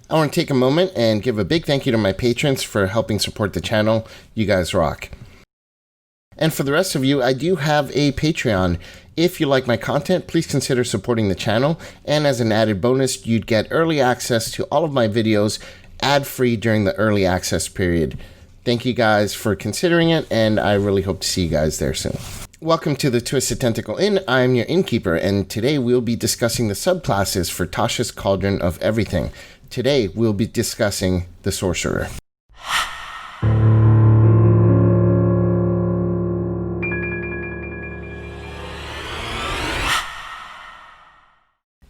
I want to take a moment and give a big thank you to my patrons for helping support the channel. You guys rock. And for the rest of you, I do have a Patreon. If you like my content, please consider supporting the channel. And as an added bonus, you'd get early access to all of my videos ad-free during the early access period. Thank you guys for considering it, and I really hope to see you guys there soon. Welcome to the Twisted Tentacle Inn. I'm your Innkeeper, and today we'll be discussing the subclasses for Tasha's Cauldron of Everything. Today we'll be discussing the Sorcerer.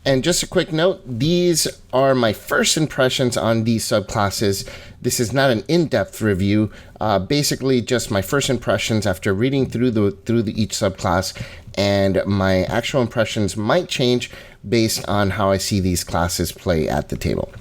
And just a quick note, these are my first impressions on these subclasses. This is not an in-depth review, basically just my first impressions after reading through each subclass, and my actual impressions might change based on how I see these classes play at the table.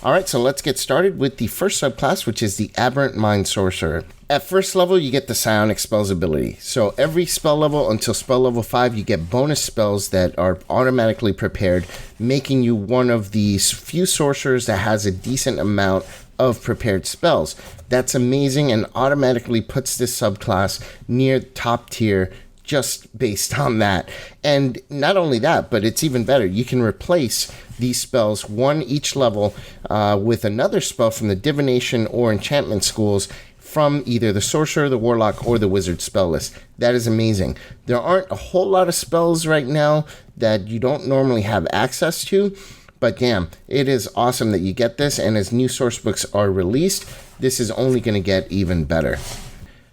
Alright, so let's get started with the first subclass, which is the Aberrant Mind Sorcerer. At first level, you get the Psionic Spells ability. So every spell level until spell level 5, you get bonus spells that are automatically prepared, making you one of these few sorcerers that has a decent amount of prepared spells. That's amazing and automatically puts this subclass near top tier just based on that. And not only that, but it's even better. You can replace these spells, one each level, with another spell from the divination or enchantment schools from either the sorcerer, the warlock, or the wizard spell list. That is amazing. There aren't a whole lot of spells right now that you don't normally have access to, but damn, it is awesome that you get this, and as new source books are released, this is only going to get even better.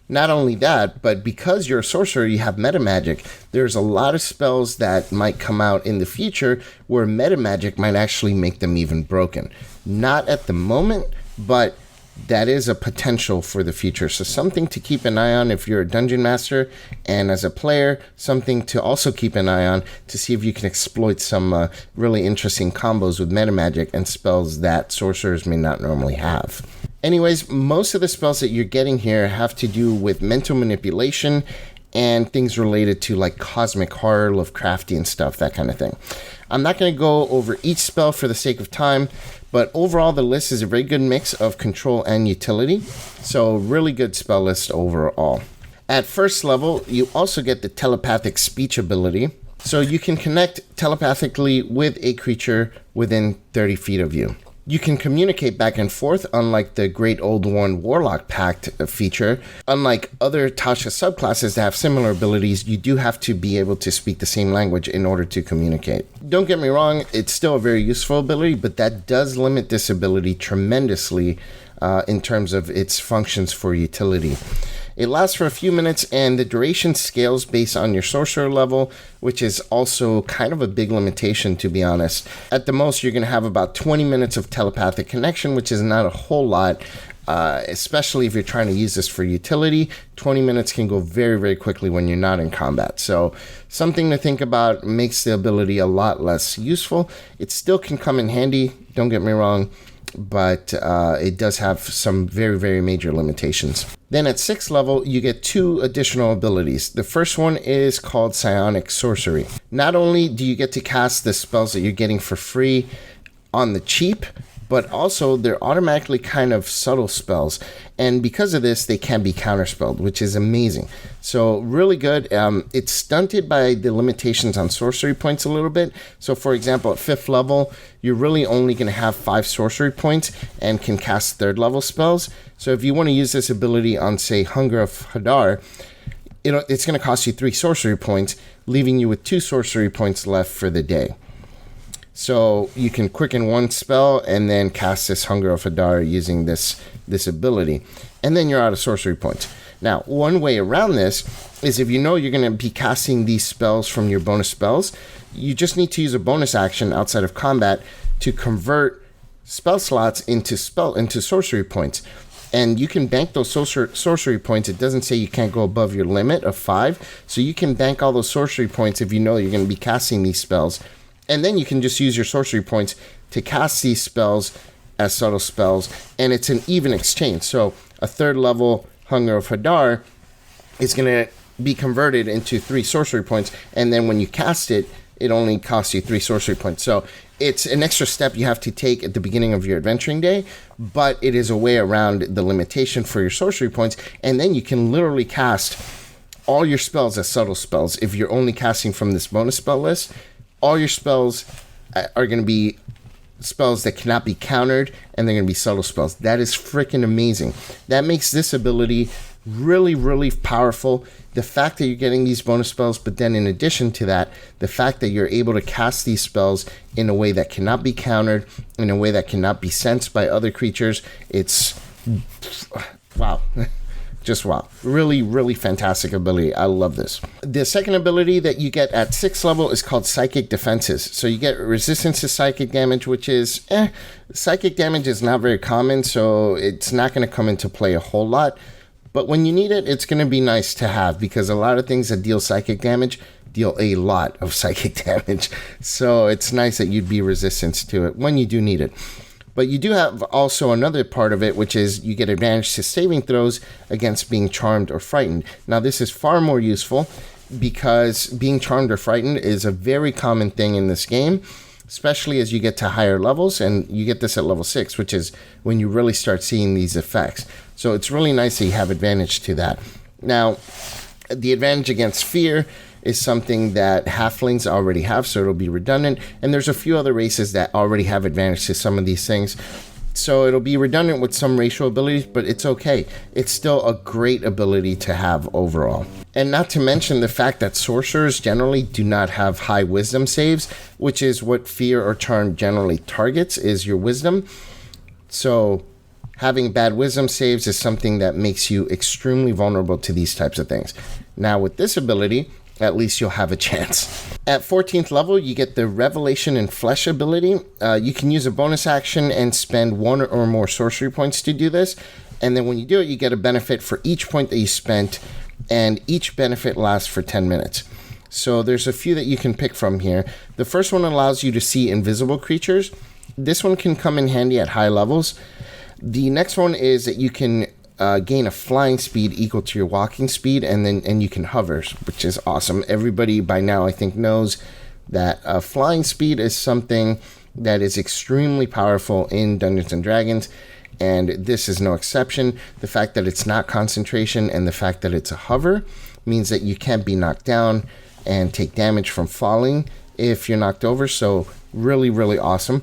Not only that, but because you're a sorcerer, you have meta magic. There's a lot of spells that might come out in the future where meta magic might actually make them even broken. Not at the moment, but that is a potential for the future. So something to keep an eye on if you're a dungeon master, and as a player, something to also keep an eye on to see if you can exploit some really interesting combos with meta magic and spells that sorcerers may not normally have. Anyways, most of the spells that you're getting here have to do with mental manipulation and things related to like cosmic horror, Lovecraftian stuff, that kind of thing. I'm not going to go over each spell for the sake of time, but overall the list is a very good mix of control and utility, so really good spell list overall. At first level, you also get the telepathic speech ability, so you can connect telepathically with a creature within 30 feet of you. You can communicate back and forth, unlike the Great Old One Warlock Pact feature. Unlike other Tasha subclasses that have similar abilities, you do have to be able to speak the same language in order to communicate. Don't get me wrong, it's still a very useful ability, but that does limit this ability tremendously in terms of its functions for utility. It lasts for a few minutes, and the duration scales based on your sorcerer level, which is also kind of a big limitation, to be honest. At the most, you're going to have about 20 minutes of telepathic connection, which is not a whole lot, especially if you're trying to use this for utility. 20 minutes can go very, very quickly when you're not in combat. So something to think about, makes the ability a lot less useful. It still can come in handy, don't get me wrong, but it does have some very, very major limitations. Then at 6th level, you get 2 additional abilities. The first one is called Psionic Sorcery. Not only do you get to cast the spells that you're getting for free on the cheap, but also they're automatically kind of subtle spells. And because of this, they can be counterspelled, which is amazing. So really good. It's stunted by the limitations on sorcery points a little bit. So for example, at 5th level, you're really only going to have 5 sorcery points and can cast 3rd level spells. So if you want to use this ability on, say, Hunger of Hadar, it's going to cost you 3 sorcery points, leaving you with 2 sorcery points left for the day. So you can quicken one spell and then cast this Hunger of Hadar using this ability. And then you're out of sorcery points. Now, one way around this is if you know you're going to be casting these spells from your bonus spells, you just need to use a bonus action outside of combat to convert spell slots into sorcery points. And you can bank those sorcery points. It doesn't say you can't go above your limit of 5. So you can bank all those sorcery points if you know you're going to be casting these spells. And then you can just use your sorcery points to cast these spells as subtle spells. And it's an even exchange. So a 3rd level Hunger of Hadar is going to be converted into 3 sorcery points. And then when you cast it, it only costs you 3 sorcery points. So it's an extra step you have to take at the beginning of your adventuring day, but it is a way around the limitation for your sorcery points, and then you can literally cast all your spells as subtle spells. If you're only casting from this bonus spell list, all your spells are going to be spells that cannot be countered, and they're going to be subtle spells. That is freaking amazing. That makes this ability really, really powerful. The fact that you're getting these bonus spells, but then in addition to that, the fact that you're able to cast these spells in a way that cannot be countered, in a way that cannot be sensed by other creatures, it's wow. Just wow. Really, really fantastic ability. I love this. The second ability that you get at 6th level is called Psychic Defenses. So you get resistance to psychic damage, which is, psychic damage is not very common, so it's not going to come into play a whole lot. But when you need it, it's going to be nice to have, because a lot of things that deal psychic damage deal a lot of psychic damage. So it's nice that you'd be resistant to it when you do need it. But you do have also another part of it, which is you get advantage to saving throws against being charmed or frightened. Now, this is far more useful because being charmed or frightened is a very common thing in this game, especially as you get to higher levels, and you get this at level 6, which is when you really start seeing these effects. So it's really nice that you have advantage to that. Now, the advantage against fear is something that halflings already have, so it'll be redundant. And there's a few other races that already have advantage to some of these things. So it'll be redundant with some racial abilities, but it's okay. It's still a great ability to have overall. And not to mention the fact that sorcerers generally do not have high wisdom saves, which is what fear or charm generally targets, is your wisdom. So having bad wisdom saves is something that makes you extremely vulnerable to these types of things. Now with this ability, at least you'll have a chance. At 14th level, you get the Revelation in Flesh ability. You can use a bonus action and spend 1 or more sorcery points to do this. And then when you do it, you get a benefit for each point that you spent, and each benefit lasts for 10 minutes. So there's a few that you can pick from here. The first one allows you to see invisible creatures. This one can come in handy at high levels. The next one is that you can gain a flying speed equal to your walking speed, and you can hover, which is awesome. Everybody by now I think knows that flying speed is something that is extremely powerful in Dungeons and Dragons, and this is no exception. The fact that it's not concentration and the fact that it's a hover means that you can't be knocked down and take damage from falling if you're knocked over, so really, really awesome.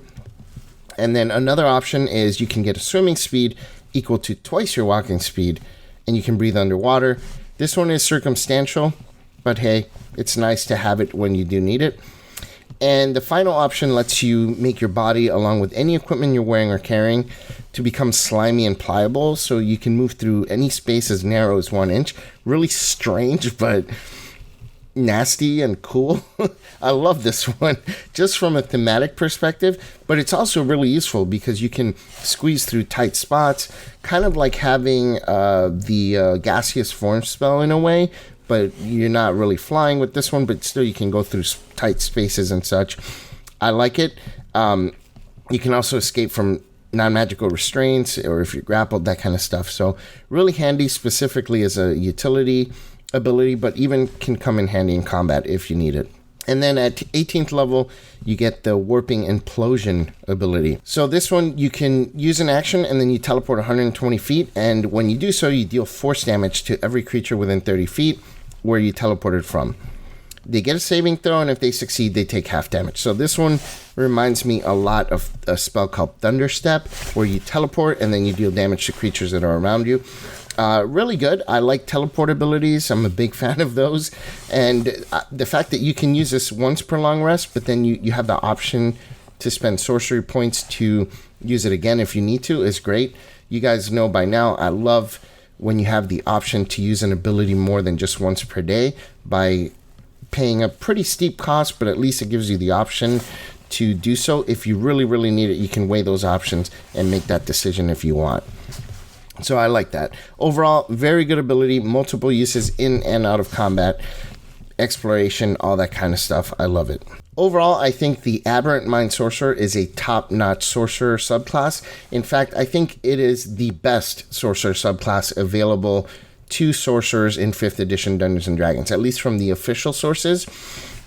And then another option is you can get a swimming speed equal to twice your walking speed, and you can breathe underwater. This one is circumstantial, but hey, it's nice to have it when you do need it. And the final option lets you make your body, along with any equipment you're wearing or carrying, to become slimy and pliable, so you can move through any space as narrow as 1 inch. Really strange, but nasty and cool. I love this one just from a thematic perspective, but it's also really useful because you can squeeze through tight spots, kind of like having the gaseous form spell in a way, but you're not really flying with this one, but still you can go through tight spaces and such. I like it. You can also escape from non-magical restraints, or if you're grappled, that kind of stuff. So really handy specifically as a utility ability, but even can come in handy in combat if you need it. And then at 18th level, you get the Warping Implosion ability. So this one, you can use an action and then you teleport 120 feet. And when you do so, you deal force damage to every creature within 30 feet where you teleported from. They get a saving throw, and if they succeed, they take half damage. So this one reminds me a lot of a spell called Thunderstep, where you teleport and then you deal damage to creatures that are around you. Really good. I like teleport abilities. I'm a big fan of those. And the fact that you can use this once per long rest, but then you have the option to spend sorcery points to use it again if you need to, is great. You guys know by now, I love when you have the option to use an ability more than just once per day by paying a pretty steep cost, but at least it gives you the option to do so. If you really, really need it, you can weigh those options and make that decision if you want. So I like that. Overall, very good ability, multiple uses in and out of combat, exploration, all that kind of stuff. I love it. Overall, I think the Aberrant Mind Sorcerer is a top-notch sorcerer subclass. In fact, I think it is the best sorcerer subclass available to sorcerers in 5th edition Dungeons & Dragons, at least from the official sources.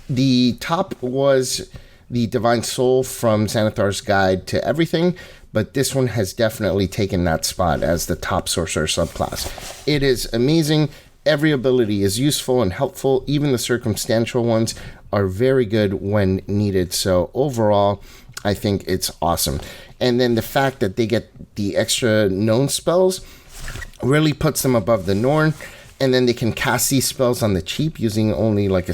The top was the Divine Soul from Xanathar's Guide to Everything, but this one has definitely taken that spot as the top sorcerer subclass. It is amazing. Every ability is useful and helpful. Even the circumstantial ones are very good when needed. So overall, I think it's awesome. And then the fact that they get the extra known spells really puts them above the norm. And then they can cast these spells on the cheap using only like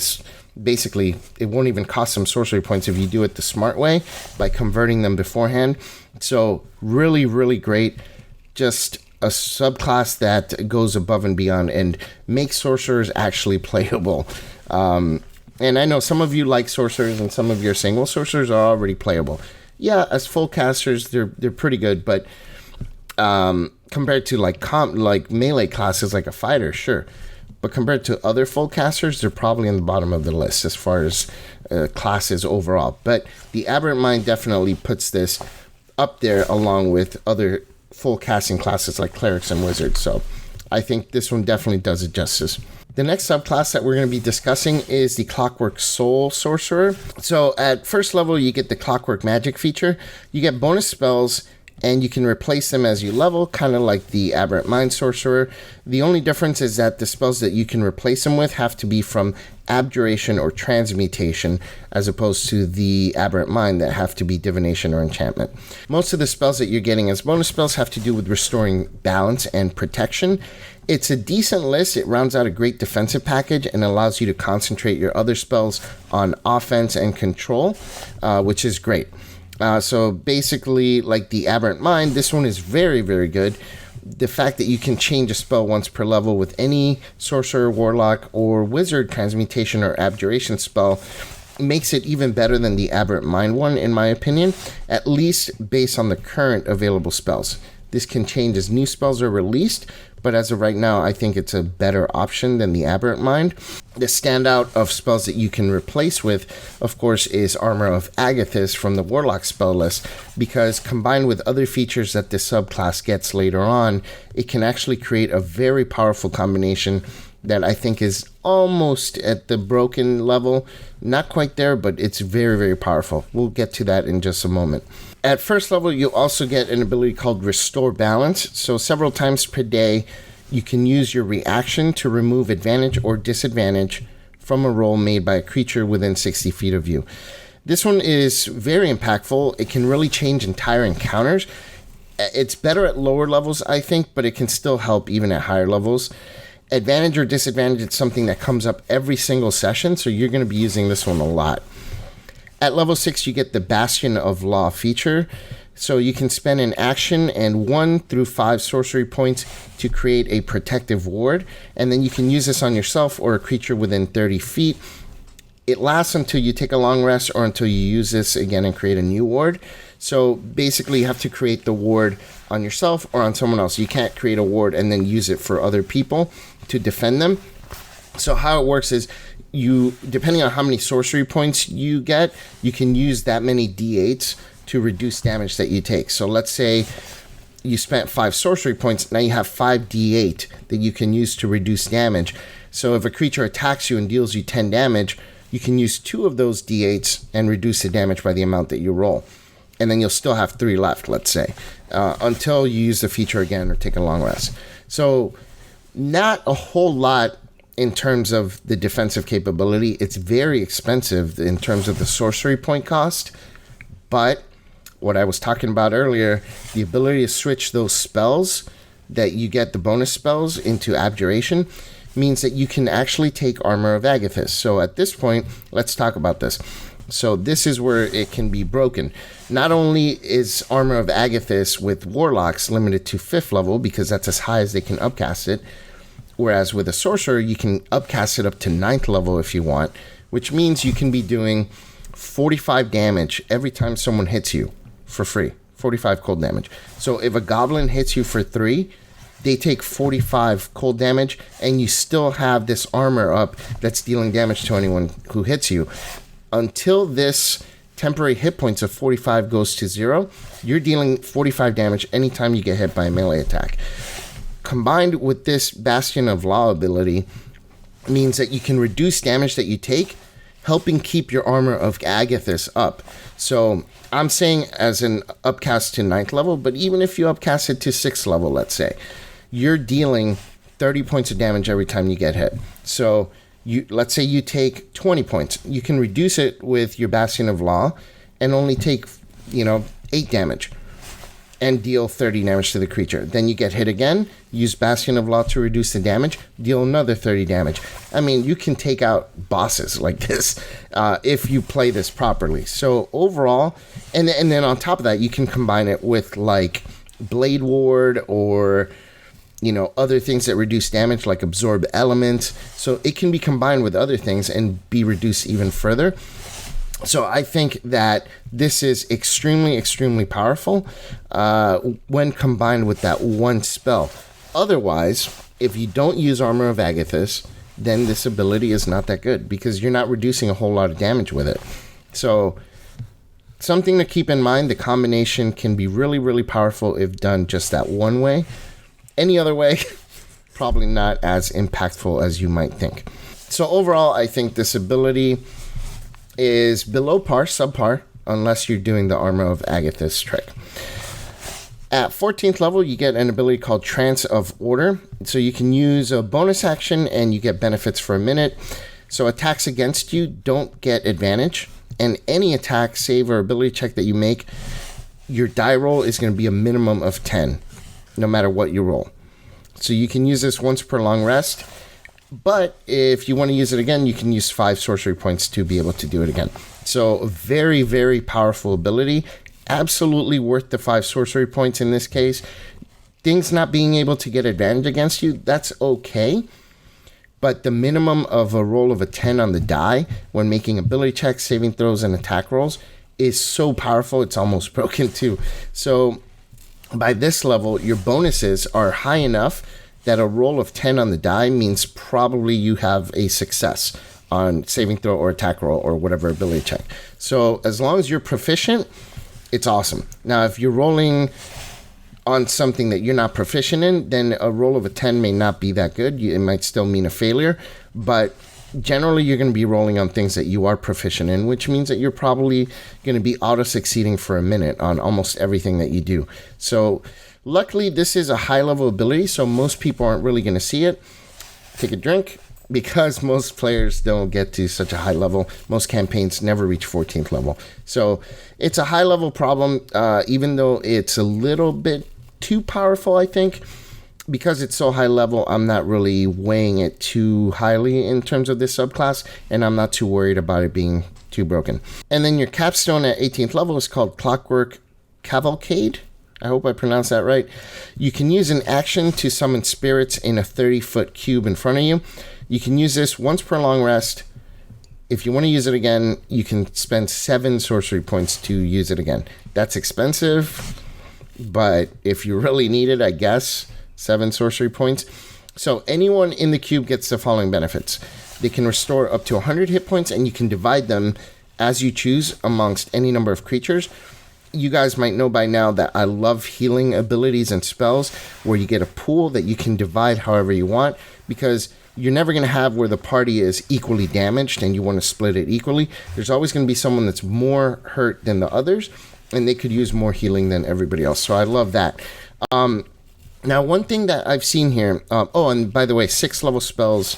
basically, it won't even cost them sorcery points if you do it the smart way by converting them beforehand. So really, really great. Just a subclass that goes above and beyond and makes sorcerers actually playable. And I know some of you like sorcerers and some of you are saying, well, sorcerers are already playable. Yeah, as full casters, they're pretty good, but compared to like melee classes like a fighter, sure. But compared to other full casters, they're probably in the bottom of the list as far as classes overall. But the Aberrant Mind definitely puts this up there along with other full casting classes like clerics and wizards. So I think this one definitely does it justice. The next subclass that we're going to be discussing is the Clockwork Soul Sorcerer. So at first level, you get the Clockwork Magic feature. You get bonus spells, and you can replace them as you level, kind of like the Aberrant Mind Sorcerer. The only difference is that the spells that you can replace them with have to be from Abjuration or Transmutation, as opposed to the Aberrant Mind that have to be Divination or Enchantment. Most of the spells that you're getting as bonus spells have to do with restoring balance and protection. It's a decent list. It rounds out a great defensive package and allows you to concentrate your other spells on offense and control, which is great. So basically, like the Aberrant Mind, this one is very, very good. The fact that you can change a spell once per level with any Sorcerer, Warlock, or Wizard Transmutation or Abjuration spell makes it even better than the Aberrant Mind one, in my opinion, at least based on the current available spells. This can change as new spells are released, but as of right now, I think it's a better option than the Aberrant Mind. The standout of spells that you can replace with, of course, is Armor of Agathys from the Warlock spell list, because combined with other features that this subclass gets later on, it can actually create a very powerful combination that I think is almost at the broken level. Not quite there, but it's very, very powerful. We'll get to that in just a moment. At first level, you also get an ability called Restore Balance. So several times per day, you can use your reaction to remove advantage or disadvantage from a roll made by a creature within 60 feet of you. This one is very impactful. It can really change entire encounters. It's better at lower levels, I think, but it can still help even at higher levels. Advantage or disadvantage is something that comes up every single session, so you're going to be using this one a lot. At level 6, you get the Bastion of Law feature. So you can spend an action and 1 through 5 sorcery points to create a protective ward. And then you can use this on yourself or a creature within 30 feet. It lasts until you take a long rest or until you use this again and create a new ward. So basically you have to create the ward on yourself or on someone else. You can't create a ward and then use it for other people to defend them. So how it works is, you, depending on how many sorcery points you get, you can use that many d8s to reduce damage that you take. So let's say you spent 5 sorcery points, now you have 5 d8 that you can use to reduce damage. So if a creature attacks you and deals you 10 damage, you can use 2 of those d8s and reduce the damage by the amount that you roll. And then you'll still have 3 left, let's say, until you use the feature again or take a long rest. So not a whole lot in terms of the defensive capability. It's very expensive in terms of the sorcery point cost, but what I was talking about earlier, the ability to switch those spells that you get, the bonus spells, into Abjuration, means that you can actually take Armor of Agathys. So at this point, let's talk about this. So this is where it can be broken. Not only is Armor of Agathys with Warlocks limited to 5th level, because that's as high as they can upcast it, whereas with a Sorcerer, you can upcast it up to 9th level if you want, which means you can be doing 45 damage every time someone hits you for free. 45 cold damage. So if a Goblin hits you for 3, they take 45 cold damage, and you still have this armor up that's dealing damage to anyone who hits you. Until this temporary hit points of 45 goes to 0, you're dealing 45 damage anytime you get hit by a melee attack. Combined with this Bastion of Law ability means that you can reduce damage that you take helping keep your armor of Agathis up. So I'm saying as an upcast to 9th level, but even if you upcast it to 6th level, let's say, you're dealing 30 points of damage every time you get hit. So let's say you take 20 points. You can reduce it with your Bastion of Law and only take, 8 damage and deal 30 damage to the creature. Then you get hit again, use Bastion of Law to reduce the damage, deal another 30 damage. I mean, you can take out bosses like this if you play this properly. So overall, and then on top of that, you can combine it with like Blade Ward or other things that reduce damage like Absorb Elements. So it can be combined with other things and be reduced even further. So I think that this is extremely, extremely powerful when combined with that one spell. Otherwise, if you don't use Armor of Agathis, then this ability is not that good because you're not reducing a whole lot of damage with it. So something to keep in mind, the combination can be really, really powerful if done just that one way. Any other way, probably not as impactful as you might think. So overall, I think this ability is below par, subpar, unless you're doing the Armor of Agathis trick. At 14th level, you get an ability called Trance of Order. So you can use a bonus action and you get benefits for a minute. So attacks against you don't get advantage. And any attack, save, or ability check that you make, your die roll is going to be a minimum of 10, no matter what you roll. So you can use this once per long rest. But if you want to use it again, you can use 5 sorcery points to be able to do it again. So a very, very powerful ability. Absolutely worth the 5 sorcery points in this case. Things not being able to get advantage against you, that's okay. But the minimum of a roll of a 10 on the die when making ability checks, saving throws, and attack rolls is so powerful, it's almost broken too. So by this level, your bonuses are high enough that a roll of 10 on the die means probably you have a success on saving throw or attack roll or whatever ability check. So as long as you're proficient, it's awesome. Now, if you're rolling on something that you're not proficient in, then a roll of a 10 may not be that good. It might still mean a failure, but generally you're going to be rolling on things that you are proficient in, which means that you're probably going to be auto-succeeding for a minute on almost everything that you do. So luckily, this is a high-level ability, so most people aren't really going to see it. Take a drink, because most players don't get to such a high level. Most campaigns never reach 14th level. So it's a high-level problem, even though it's a little bit too powerful, I think. Because it's so high level, I'm not really weighing it too highly in terms of this subclass, and I'm not too worried about it being too broken. And then your capstone at 18th level is called Clockwork Cavalcade. I hope I pronounced that right. You can use an action to summon spirits in a 30-foot cube in front of you. You can use this once per long rest. If you want to use it again, you can spend 7 sorcery points to use it again. That's expensive, but if you really need it, I guess 7 sorcery points. So anyone in the cube gets the following benefits. They can restore up to 100 hit points, and you can divide them as you choose amongst any number of creatures. You guys might know by now that I love healing abilities and spells where you get a pool that you can divide however you want, because you're never going to have where the party is equally damaged and you want to split it equally. There's always going to be someone that's more hurt than the others, and they could use more healing than everybody else. So I love that. Now, one thing that I've seen here, and by the way, 6th level spells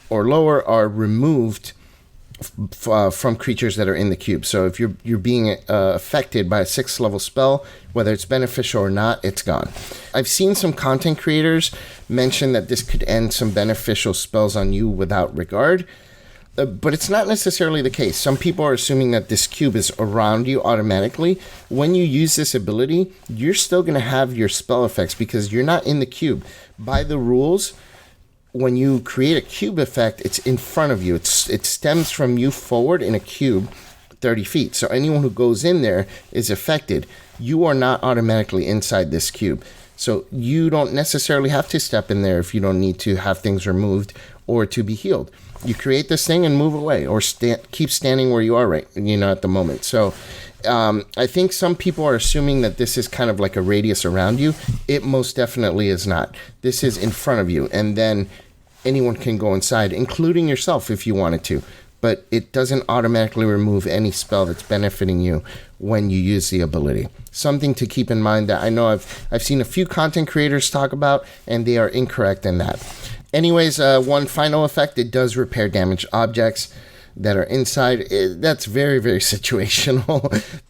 or lower are removed from creatures that are in the cube. So if you're being affected by a 6th level spell, whether it's beneficial or not, it's gone. I've seen some content creators mention that this could end some beneficial spells on you without regard, but it's not necessarily the case. Some people are assuming that this cube is around you automatically. When you use this ability, you're still going to have your spell effects because you're not in the cube. By the rules, when you create a cube effect, it's in front of you. It stems from you forward in a cube 30 feet. So anyone who goes in there is affected. You are not automatically inside this cube. So you don't necessarily have to step in there if you don't need to have things removed or to be healed. You create this thing and move away, or keep standing where you are right, at the moment. So I think some people are assuming that this is kind of like a radius around you. It most definitely is not. This is in front of you, and then anyone can go inside, including yourself if you wanted to. but it doesn't automatically remove any spell that's benefiting you when you use the ability. Something to keep in mind that I know I've seen a few content creators talk about, and they are incorrect in that. Anyways, one final effect, it does repair damaged objects that are inside. That's very, very situational,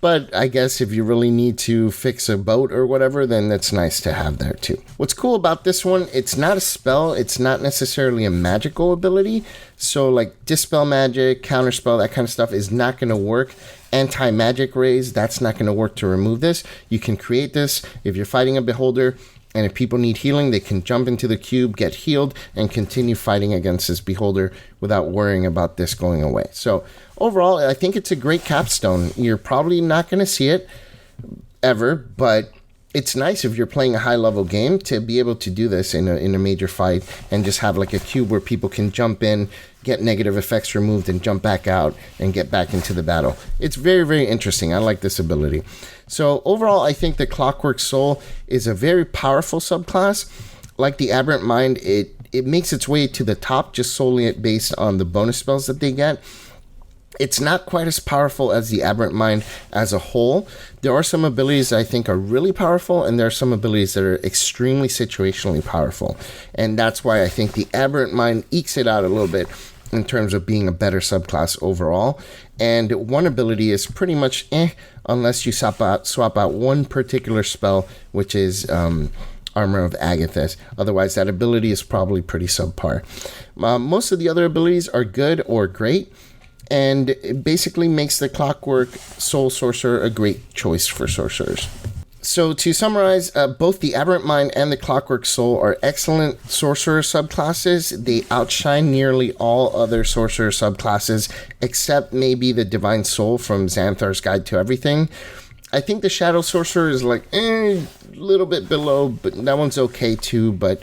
but I guess if you really need to fix a boat or whatever, then that's nice to have there too. What's cool about this one, it's not a spell, it's not necessarily a magical ability, so like dispel magic, counterspell, that kind of stuff is not going to work. Anti-magic rays, that's not going to work to remove this. You can create this if you're fighting a beholder, and if people need healing, they can jump into the cube, get healed, and continue fighting against this beholder without worrying about this going away. So overall, I think it's a great capstone. You're probably not going to see it ever, but it's nice if you're playing a high-level game to be able to do this in a major fight and just have like a cube where people can jump in, get negative effects removed, and jump back out and get back into the battle. It's very, very interesting. I like this ability. So overall, I think the Clockwork Soul is a very powerful subclass. Like the Aberrant Mind, it makes its way to the top just solely based on the bonus spells that they get. It's not quite as powerful as the Aberrant Mind as a whole. There are some abilities that I think are really powerful, and there are some abilities that are extremely situationally powerful. And that's why I think the Aberrant Mind ekes it out a little bit in terms of being a better subclass overall. And one ability is pretty much unless you swap out one particular spell, which is Armor of Agathis. Otherwise, that ability is probably pretty subpar. Most of the other abilities are good or great, and it basically makes the Clockwork Soul Sorcerer a great choice for sorcerers. So to summarize, both the Aberrant Mind and the Clockwork Soul are excellent sorcerer subclasses. They outshine nearly all other sorcerer subclasses, except maybe the Divine Soul from Xanthar's Guide to Everything. I think the Shadow Sorcerer is like a little bit below, but that one's okay too, but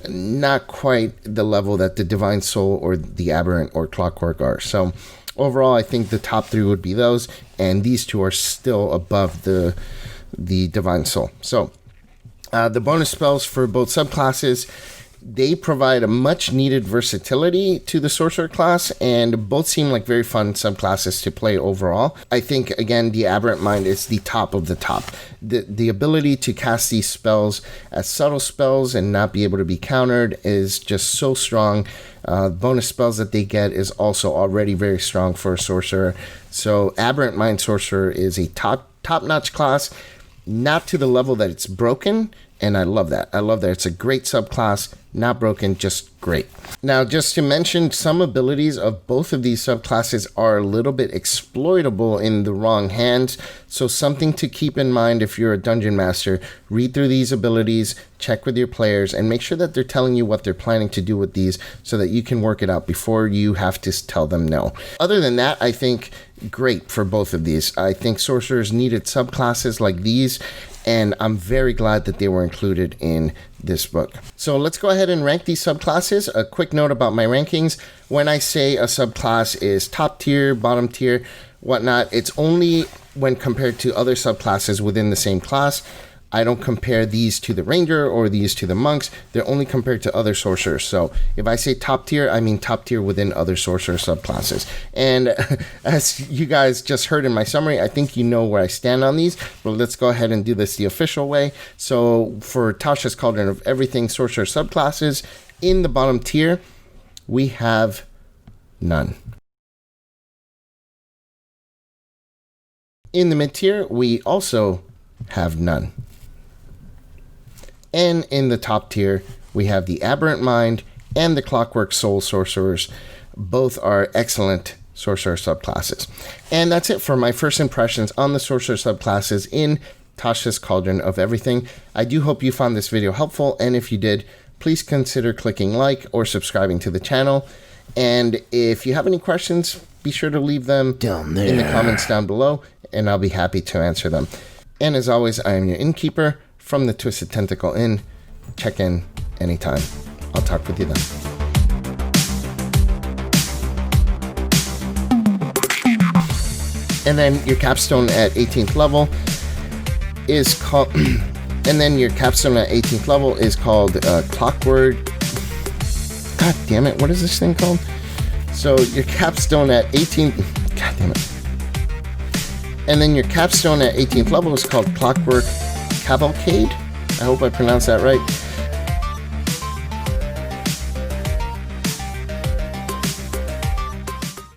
not quite the level that the Divine Soul or the Aberrant or Clockwork are. So overall, I think the top three would be those, and these two are still above the Divine Soul. So the bonus spells for both subclasses, they provide a much needed versatility to the sorcerer class, and both seem like very fun subclasses to play overall. I think, again, the Aberrant Mind is the top of the top. The ability to cast these spells as subtle spells and not be able to be countered is just so strong. Bonus spells that they get is also already very strong for a sorcerer. So Aberrant Mind Sorcerer is a top-notch class, not to the level that it's broken, and I love that. I love that it's a great subclass, not broken, just great. Now, just to mention, some abilities of both of these subclasses are a little bit exploitable in the wrong hands, so something to keep in mind if you're a dungeon master. Read through these abilities, check with your players, and make sure that they're telling you what they're planning to do with these so that you can work it out before you have to tell them no. Other than that, I think great for both of these. I think sorcerers needed subclasses like these, and I'm very glad that they were included in this book. So let's go ahead and rank these subclasses. A quick note about my rankings. When I say a subclass is top tier, bottom tier, whatnot, it's only when compared to other subclasses within the same class. I don't compare these to the ranger or these to the monks. They're only compared to other sorcerers. So if I say top tier, I mean top tier within other sorcerer subclasses. And as you guys just heard in my summary, I think you know where I stand on these. But let's go ahead and do this the official way. So for Tasha's Cauldron of Everything sorcerer subclasses, in the bottom tier, we have none. In the mid tier, we also have none. And in the top tier, we have the Aberrant Mind and the Clockwork Soul Sorcerers. Both are excellent sorcerer subclasses. And that's it for my first impressions on the sorcerer subclasses in Tasha's Cauldron of Everything. I do hope you found this video helpful, and if you did, please consider clicking like or subscribing to the channel. And if you have any questions, be sure to leave them down there in the comments down below, and I'll be happy to answer them. And as always, I am your Innkeeper from the Twisted Tentacle Inn. Check in anytime. I'll talk with you then. And then your capstone at 18th level is called... and then your capstone at 18th level is called Clockwork... God damn it, what is this thing called? So your capstone at 18th, god damn it. And then your capstone at 18th level is called Clockwork Cavalcade. I hope I pronounced that right.